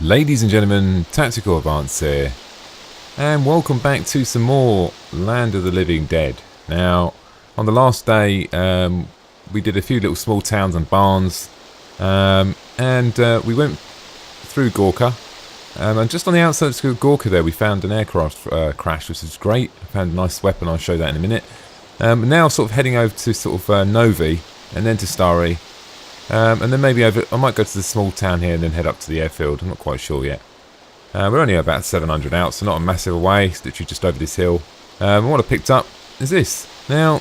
Ladies and gentlemen, Tactical Advance here, and welcome back to some more Land of the Living Dead. Now, on the last day, we did a few little small towns and barns, and we went through Gorka, and just on the outskirts of Gorka there we found an aircraft crash, which is great. I found a nice weapon, I'll show that in a minute. Now sort of heading over to sort of Novi, and then to Stari. And then maybe over, I might go to the small town here and then head up to the airfield. I'm not quite sure yet. We're only about 700 out, so not a massive away. It's literally just over this hill. And what I picked up is this. Now,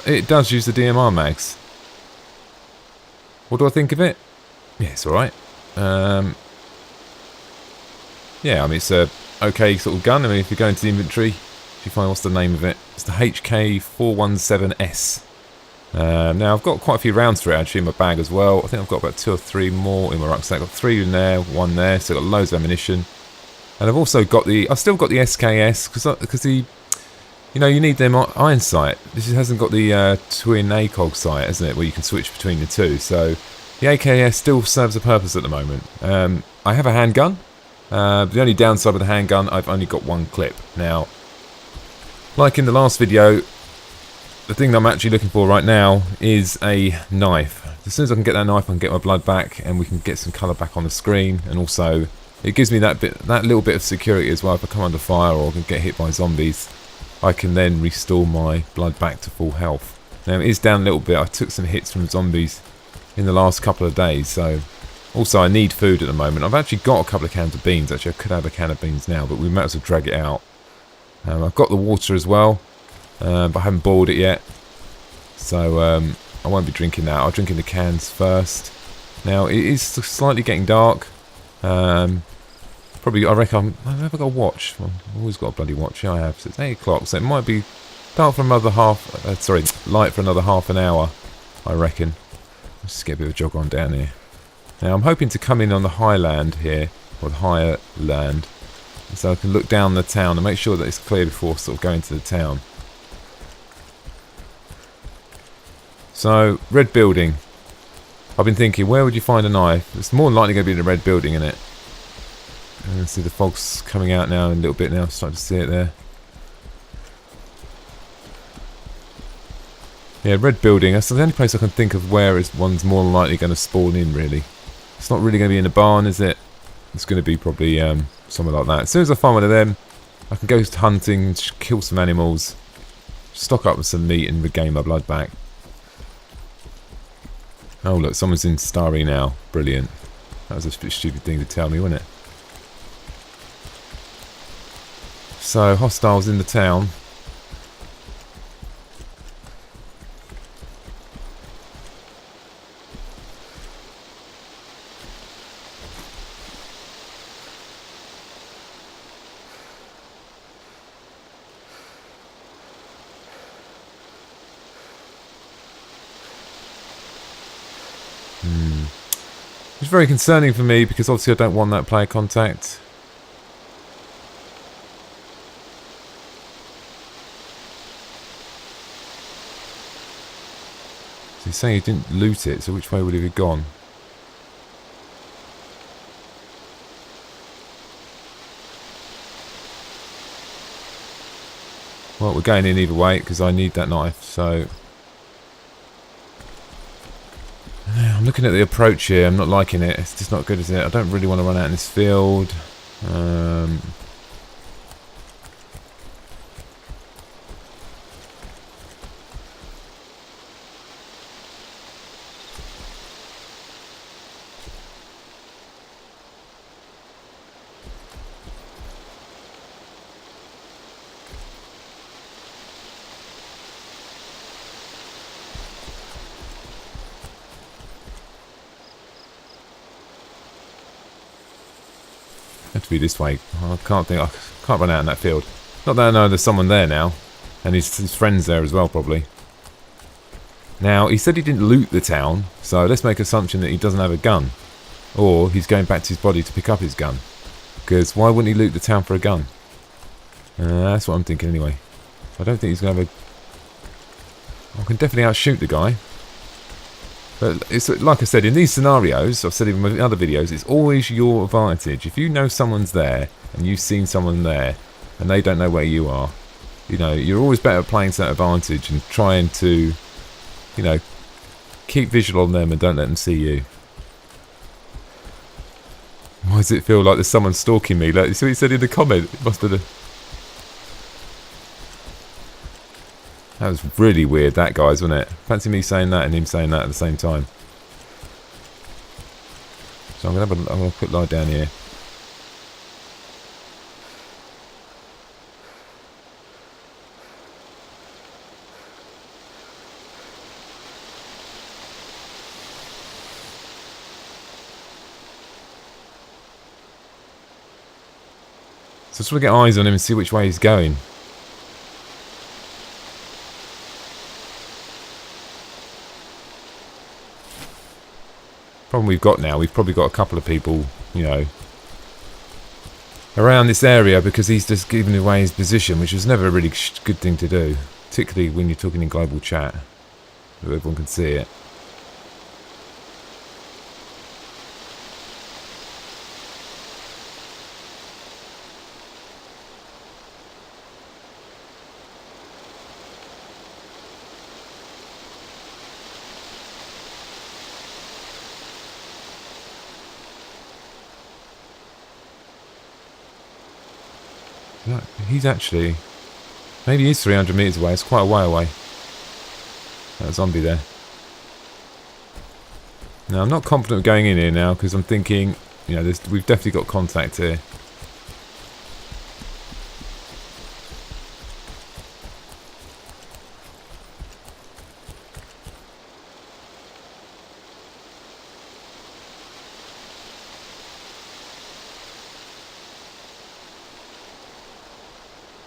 it does use the DMR mags. What do I think of it? Yeah, it's alright. Yeah, I mean, it's a okay sort of gun. I mean, if you go into the inventory, if you find, what's the name of it? It's the HK417S. Now I've got quite a few rounds for it actually in my bag as well. I think I've got about 2 or 3 more in my rucksack. I've got 3 in there, 1 there, so I've got loads of ammunition. And I've also got I've still got the SKS because you know, you need them iron sight. This hasn't got the twin ACOG sight, hasn't it, where you can switch between the two. So the AKS still serves a purpose at the moment. I have a handgun. The only downside of the handgun, I've only got 1 clip. Now, like in the last video, the thing that I'm actually looking for right now is a knife. As soon as I can get that knife, I can get my blood back, and we can get some colour back on the screen. And also, it gives me that little bit of security as well. If I come under fire or can get hit by zombies, I can then restore my blood back to full health. Now it is down a little bit. I took some hits from zombies in the last couple of days, so also I need food at the moment. I've actually got a couple of cans of beans. Actually, I could have a can of beans now, but we might as well drag it out. I've got the water as well. But I haven't boiled it yet, so I won't be drinking that. I'll drink in the cans first. Now it is slightly getting dark. Probably, I reckon, have I got a watch? Well, I've always got a bloody watch. Yeah, I have. So it's 8 o'clock, so it might be dark for another light for another half an hour, I reckon. Let's just get a bit of a jog on down here. Now I'm hoping to come in on the high land here, or the higher land, so I can look down the town and make sure that it's clear before sort of going to the town. So, red building. I've been thinking, where would you find a knife? It's more than likely going to be in a red building, isn't it? And see the fog's coming out now in a little bit now. I'm starting to see it there. Yeah, red building. That's the only place I can think of where one's more than likely going to spawn in, really. It's not really going to be in a barn, is it? It's going to be probably somewhere like that. As soon as I find one of them, I can go hunting, kill some animals, stock up with some meat and regain my blood back. Oh look, someone's in Starry now. Brilliant. That was a stupid thing to tell me, wasn't it? So, hostiles in the town. It's very concerning for me because obviously I don't want that player contact. So he's saying he didn't loot it, so which way would he have gone? Well, we're going in either way because I need that knife, so I'm looking at the approach here. I'm not liking it. It's just not good, is it? I don't really want to run out in this field. Have to be this way. I can't run out in that field. Not that I know there's someone there now, and his friends there as well probably. Now he said he didn't loot the town, so let's make assumption that he doesn't have a gun, or he's going back to his body to pick up his gun. Because why wouldn't he loot the town for a gun? That's what I'm thinking anyway. I don't think he's going to have a... I can definitely outshoot the guy. But it's like I said, in these scenarios, I've said in my other videos, it's always your advantage. If you know someone's there, and you've seen someone there, and they don't know where you are, you know, you're always better at playing to that advantage and trying to, you know, keep visual on them and don't let them see you. Why does it feel like there's someone stalking me? Like, you see what he said in the comment? It must have... That was really weird, that guys, wasn't it? Fancy me saying that and him saying that at the same time. So I'm gonna put light down here. So just want to get eyes on him and see which way he's going. Problem we've got now, we've probably got a couple of people, you know, around this area because he's just giving away his position, which was never a really good thing to do, particularly when you're talking in global chat, so everyone can see it. He's actually... Maybe he's 300 metres away. It's quite a way away. That zombie there. Now, I'm not confident of going in here now because I'm thinking, you know, we've definitely got contact here.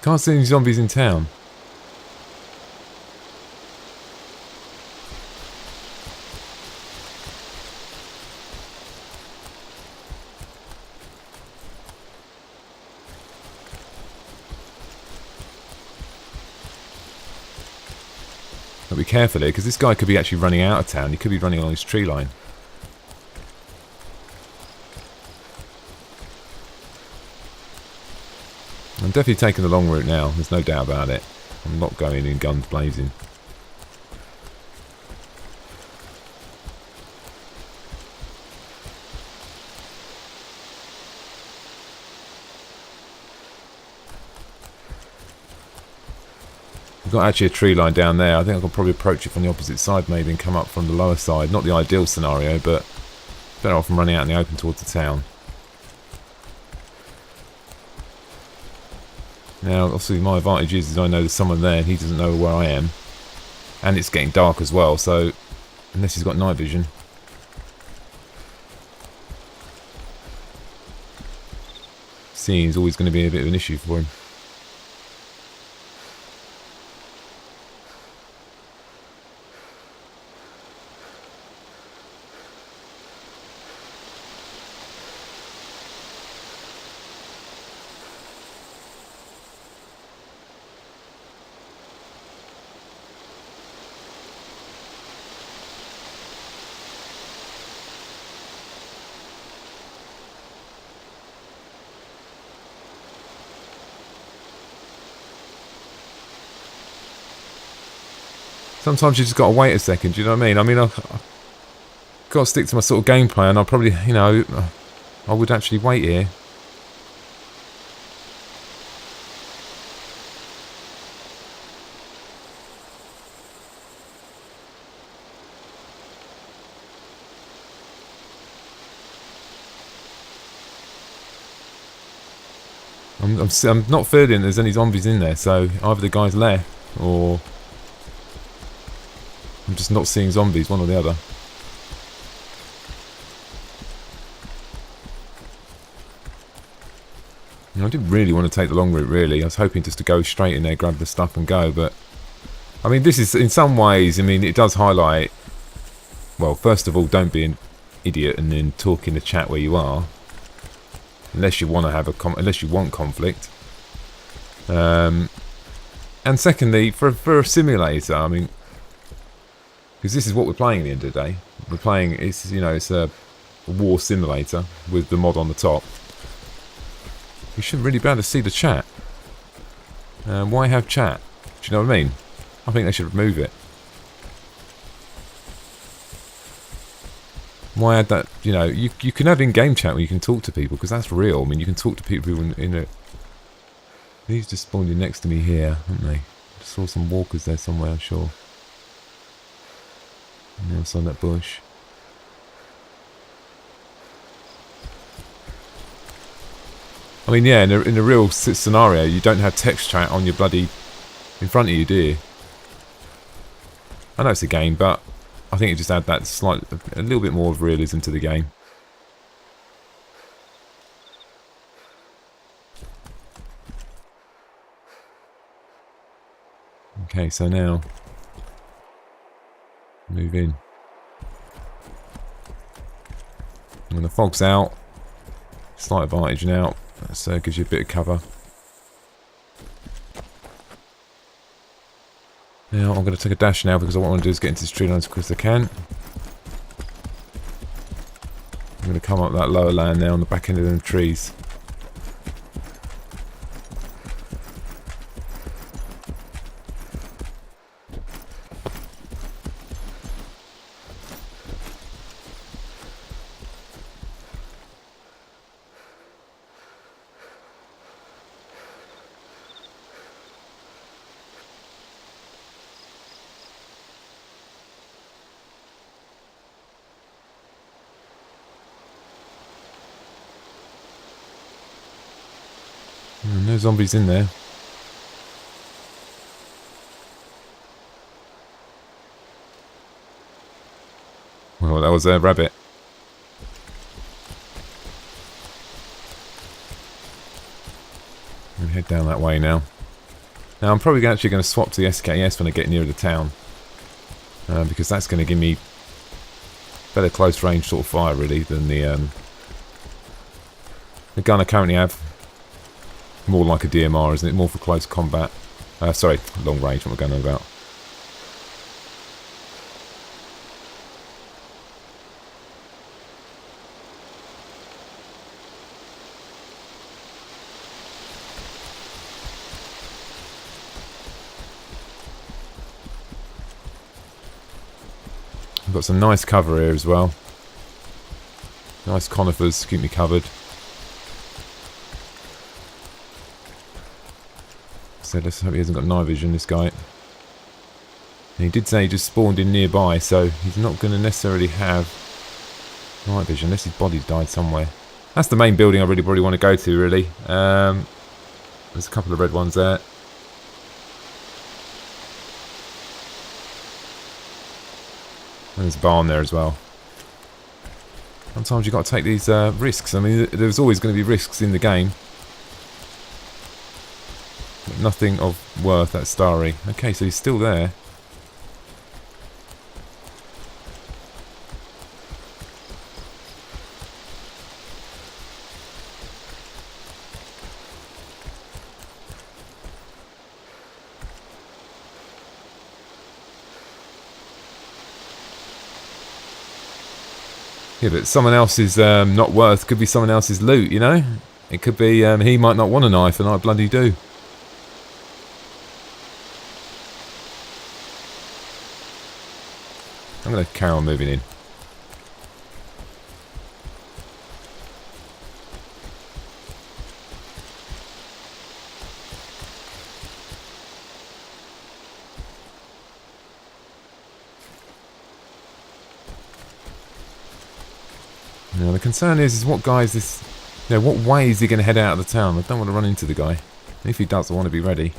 Can't see any zombies in town. But be careful here, because this guy could be actually running out of town. He could be running along his tree line. I'm definitely taking the long route now, there's no doubt about it. I'm not going in guns blazing. We've got actually a tree line down there. I think I can probably approach it from the opposite side maybe and come up from the lower side. Not the ideal scenario, but better off from running out in the open towards the town. Now, obviously my advantage is I know there's someone there and he doesn't know where I am. And it's getting dark as well, so unless he's got night vision. Seeing is always going to be a bit of an issue for him. Sometimes you just got to wait a second, do you know what I mean? I mean, I've got to stick to my sort of game plan. I'll probably, you know, I would actually wait here. I'm not feeling there's any zombies in there, so either the guy's left or I'm just not seeing zombies, one or the other. I didn't really want to take the long route, really. I was hoping just to go straight in there, grab the stuff and go, but... I mean, this is, in some ways, I mean, it does highlight... Well, first of all, don't be an idiot and then talk in the chat where you are. Unless you want to have unless you want conflict. And secondly, for a simulator, I mean... Because this is what we're playing at the end of the day. We're playing, it's, you know, it's a war simulator with the mod on the top. You shouldn't really be able to see the chat. Why have chat? Do you know what I mean? I think they should remove it. Why add that? You know, you can have in-game chat where you can talk to people, because that's real. I mean, you can talk to people in a... These just spawned in next to me here, haven't they? I saw some walkers there somewhere, I'm sure. And also on that bush. I mean, yeah, in a real scenario, you don't have text chat on your bloody... in front of you, do you? I know it's a game, but I think it just adds that slight, a little bit more of realism to the game. Okay, so now move in. When the fog's out, slight advantage now. That gives you a bit of cover. Now I'm going to take a dash now because what I want to do is get into this tree line as quick as I can. I'm going to come up that lower land now on the back end of them trees. No zombies in there. Well, that was a rabbit. I'm going to head down that way now. Now I'm probably actually going to swap to the SKS when I get nearer the town. Because that's going to give me better close range sort of fire really than the gun I currently have. More like a DMR, isn't it? More for close combat. Sorry, long range, what am I going on about? I've got some nice cover here as well. Nice conifers, keep me covered. So let's hope he hasn't got night vision, this guy. And he did say he just spawned in nearby, so he's not going to necessarily have night vision unless his body's died somewhere. That's the main building I really probably want to go to, really. There's a couple of red ones there. And there's a barn there as well. Sometimes you've got to take these risks. I mean, there's always going to be risks in the game. But nothing of worth at Starry. Okay, so he's still there. Yeah, but someone else's not worth could be someone else's loot, you know? It could be he might not want a knife and I bloody do. I'm going to carry on moving in. Now the concern is what guy is this... You know, what way is he going to head out of the town? I don't want to run into the guy. If he does, I want to be ready.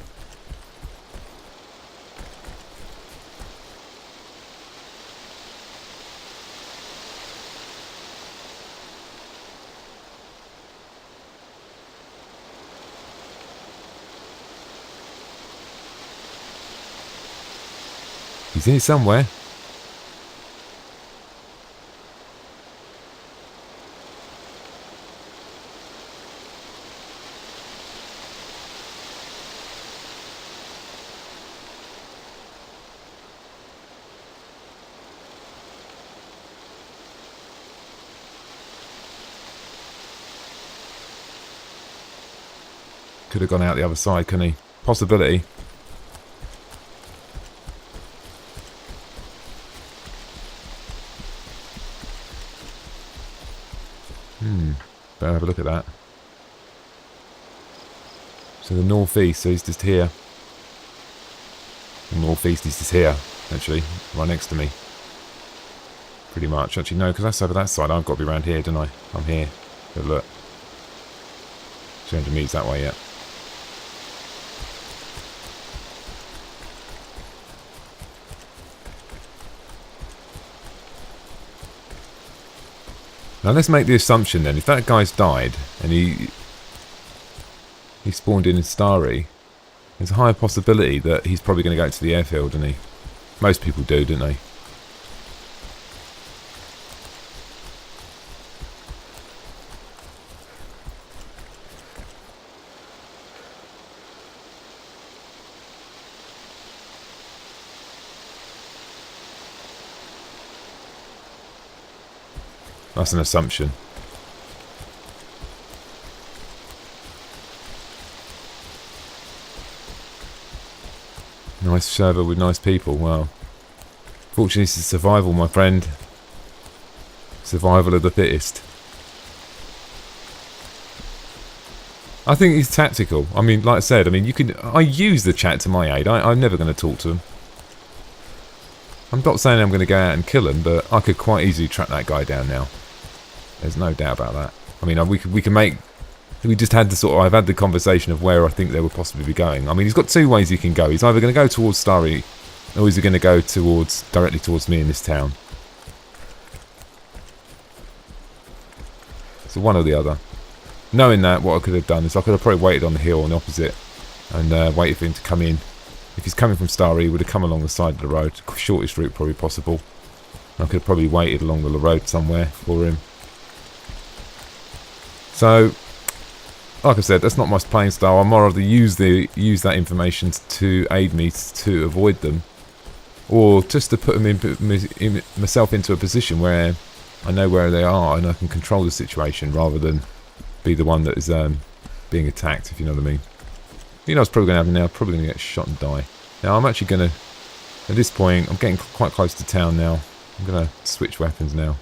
He's here somewhere. Could have gone out the other side, couldn't he? Possibility. Better have a look at that. So the northeast, so he's just here. The northeast is just here, actually, right next to me. Pretty much. Actually, no, because that's over that side. I've got to be around here, don't I? I'm here. But look. 200 metres that way, yeah. Now let's make the assumption then, if that guy's died and he spawned in Starry, there's a high possibility that he's probably going to go to the airfield, isn't he? Most people do, don't they? That's an assumption. Nice server with nice people, wow. Fortunately, this is survival, my friend. Survival of the fittest. I think he's tactical. I mean, like I said, I use the chat to my aid. I'm never going to talk to him. I'm not saying I'm going to go out and kill him, but I could quite easily track that guy down now. There's no doubt about that. I mean, we can make... We just had the I've had the conversation of where I think they would possibly be going. I mean, he's got two ways he can go. He's either going to go towards Starry, or he's going to go directly towards me in this town. So one or the other. Knowing that, what I could have done is I could have probably waited on the hill on the opposite and waited for him to come in. If he's coming from Starry, he would have come along the side of the road. Shortest route probably possible. I could have probably waited along the road somewhere for him. So, like I said, that's not my playing style. I'm more rather use that information to aid me to avoid them, or just to put them myself into a position where I know where they are and I can control the situation rather than be the one that is being attacked. If you know what I mean. You know what's probably going to happen now? Probably going to get shot and die. Now I'm actually going to, at this point, I'm getting quite close to town now. I'm going to switch weapons now.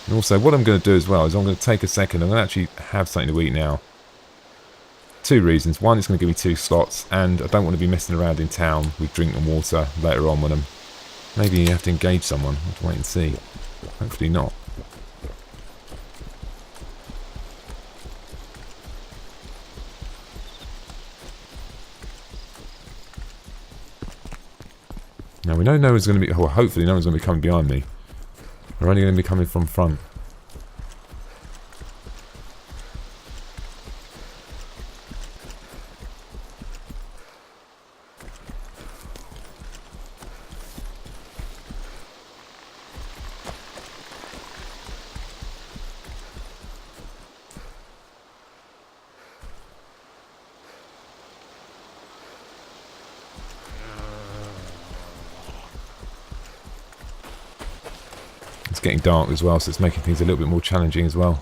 And also, what I'm going to do as well is I'm going to take a second. I'm going to actually have something to eat now. Two reasons. One, it's going to give me 2 slots, and I don't want to be messing around in town with drink and water later on when I'm... Maybe you have to engage someone. I'll have to wait and see. Hopefully not. Now we know no one's going to be... Well, hopefully no one's going to be coming behind me. They're only going to be coming from front. It's getting dark as well, so it's making things a little bit more challenging as well.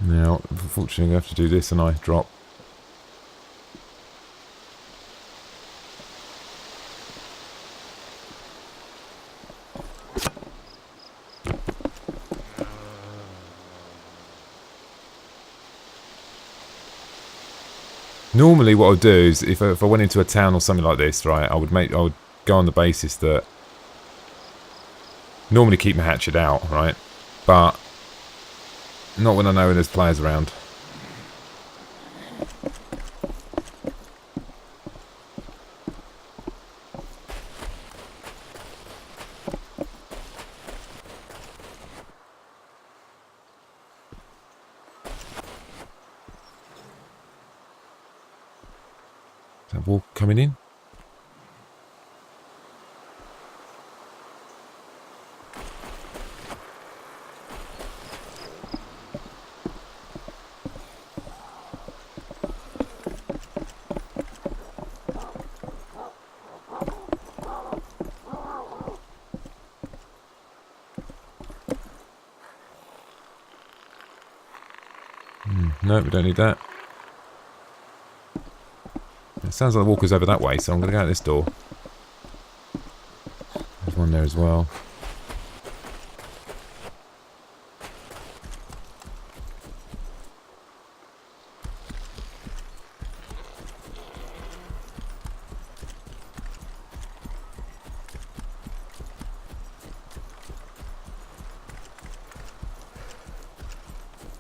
Now, unfortunately, I have to do this and I drop. Normally what I would do is, if I went into a town or something like this, right, I would go on the basis that normally keep my hatchet out, right, but not when I know there's players around. That walk coming in. No, we don't need that. It sounds like the walker's over that way, so I'm going to go out this door. There's one there as well.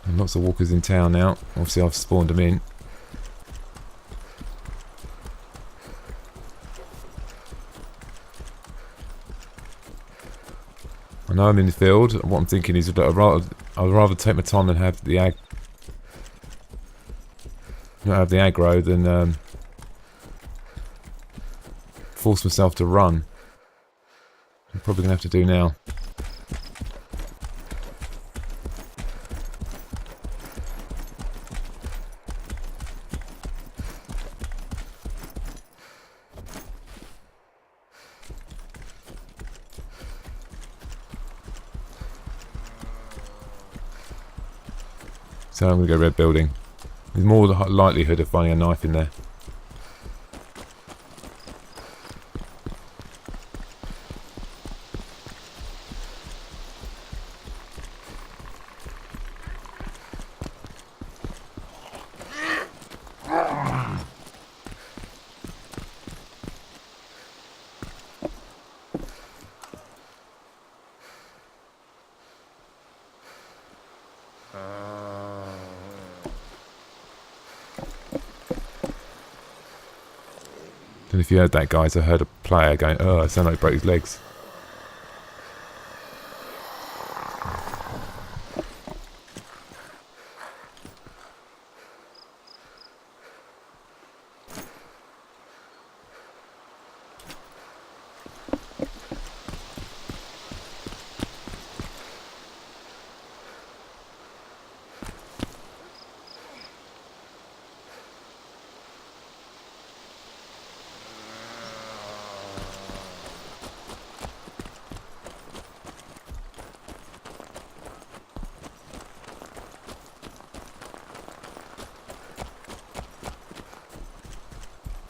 And lots of walkers in town now. Obviously I've spawned them in. I know I'm in the field, and what I'm thinking is I'd rather take my time and have the not have the aggro than force myself to run. I'm probably going to have to do now. So I'm going to go red building. There's more likelihood of finding a knife in there. And if you heard that, guys, I heard a player going, "Oh, it sounded like he broke his legs."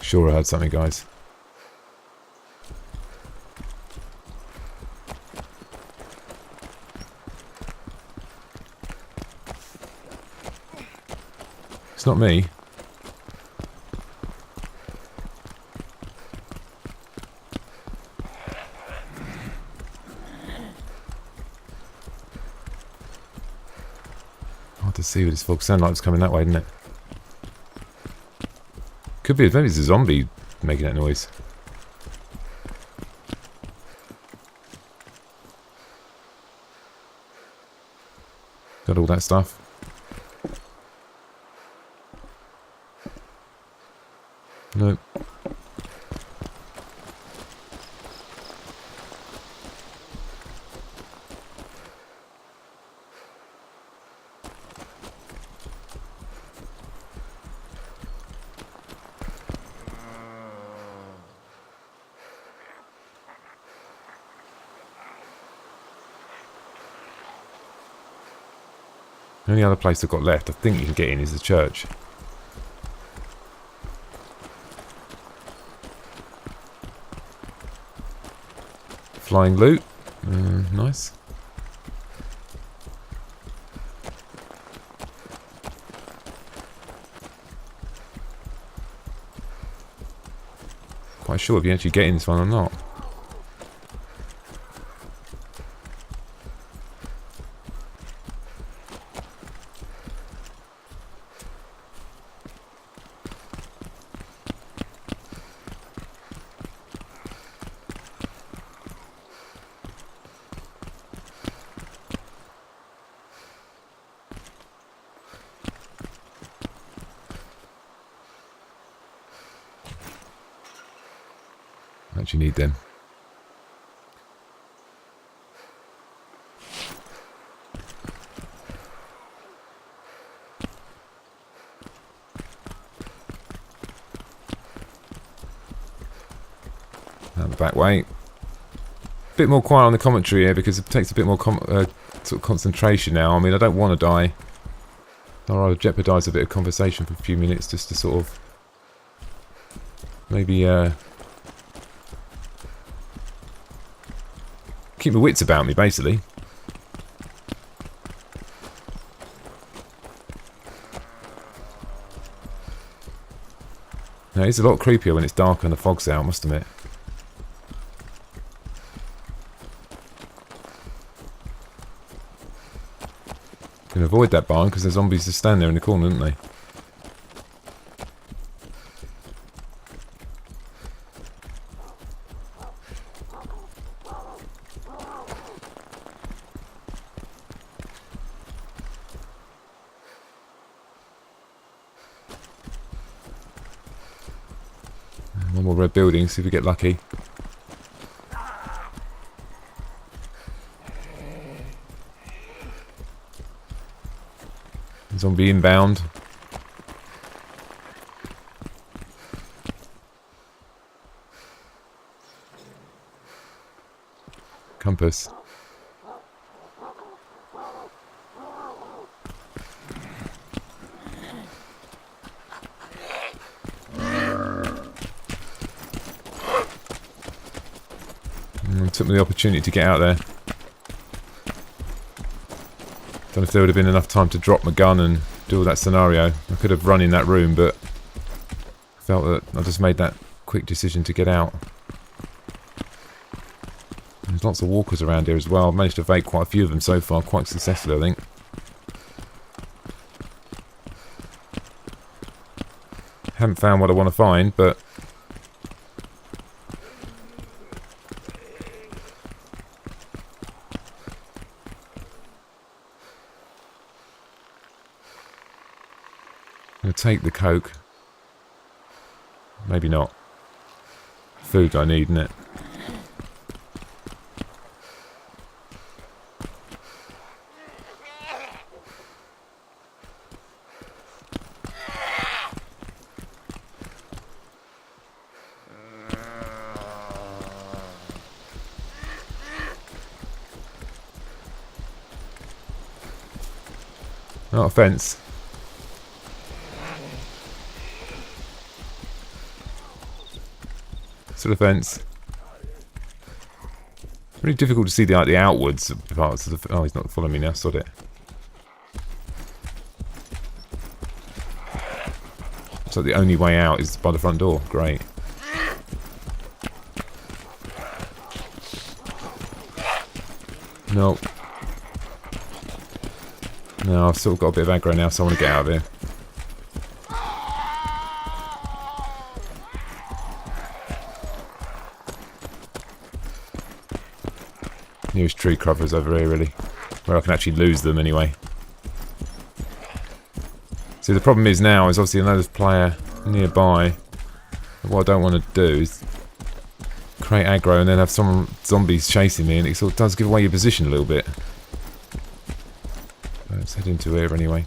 Sure, I heard something, guys. It's not me. Hard to see with this fog. Sound like it's coming that way, didn't it? Could be, maybe it's a zombie making that noise. Got all that stuff. Nope. The only other place I've got left, I think you can get in, is the church. Flying loot. Nice. Quite sure if you actually get in this one or not. What do you need then? Out the back way. Bit more quiet on the commentary here because it takes a bit more sort of concentration now. I mean, I don't want to die. I'd rather jeopardise a bit of conversation for a few minutes just to sort of maybe keep my wits about me, basically. Now, it's a lot creepier when it's dark and the fog's out, I must admit. Can avoid that barn because the zombies just stand there in the corner, don't they? One more red building, see if we get lucky. Zombie inbound. Compass. Took me the opportunity to get out there. Don't know if there would have been enough time to drop my gun and do all that scenario. I could have run in that room, but I felt that I just made that quick decision to get out. There's lots of walkers around here as well. I've managed to evade quite a few of them so far, quite successfully, I think. Haven't found what I want to find, but I'm going to take the coke. Maybe not. Food I need, isn't it? Not a fence. To the fence. Really difficult to see the outwards parts of the. Oh, he's not following me now. Sod it. So the only way out is by the front door. Great. No. No, I've still got a bit of aggro now, so I want to get out of here. Nearest tree cover is over here, really. Where I can actually lose them, anyway. See, the problem is now, is obviously another player nearby. What I don't want to do is create aggro and then have some zombies chasing me, and it sort of does give away your position a little bit. Let's head into here, anyway.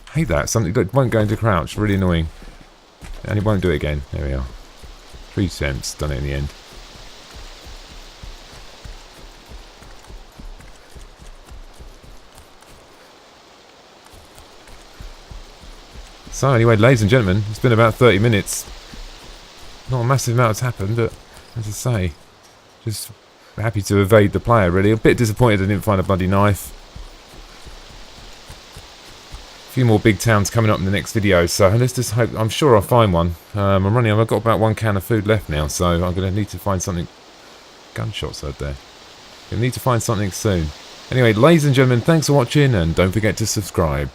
I hate that. Something that won't go into crouch. Really annoying. And it won't do it again. There we are. 3 cents. Done it in the end. So anyway, ladies and gentlemen, it's been about 30 minutes. Not a massive amount has happened, but as I say, just happy to evade the player, really. A bit disappointed I didn't find a bloody knife. Few more big towns coming up in the next video, so let's just hope. I'm sure I'll find one. I've got about 1 can of food left now, so I'm going to need to find something. Gunshots out there. Going to need to find something soon. Anyway, ladies and gentlemen, thanks for watching, and don't forget to subscribe.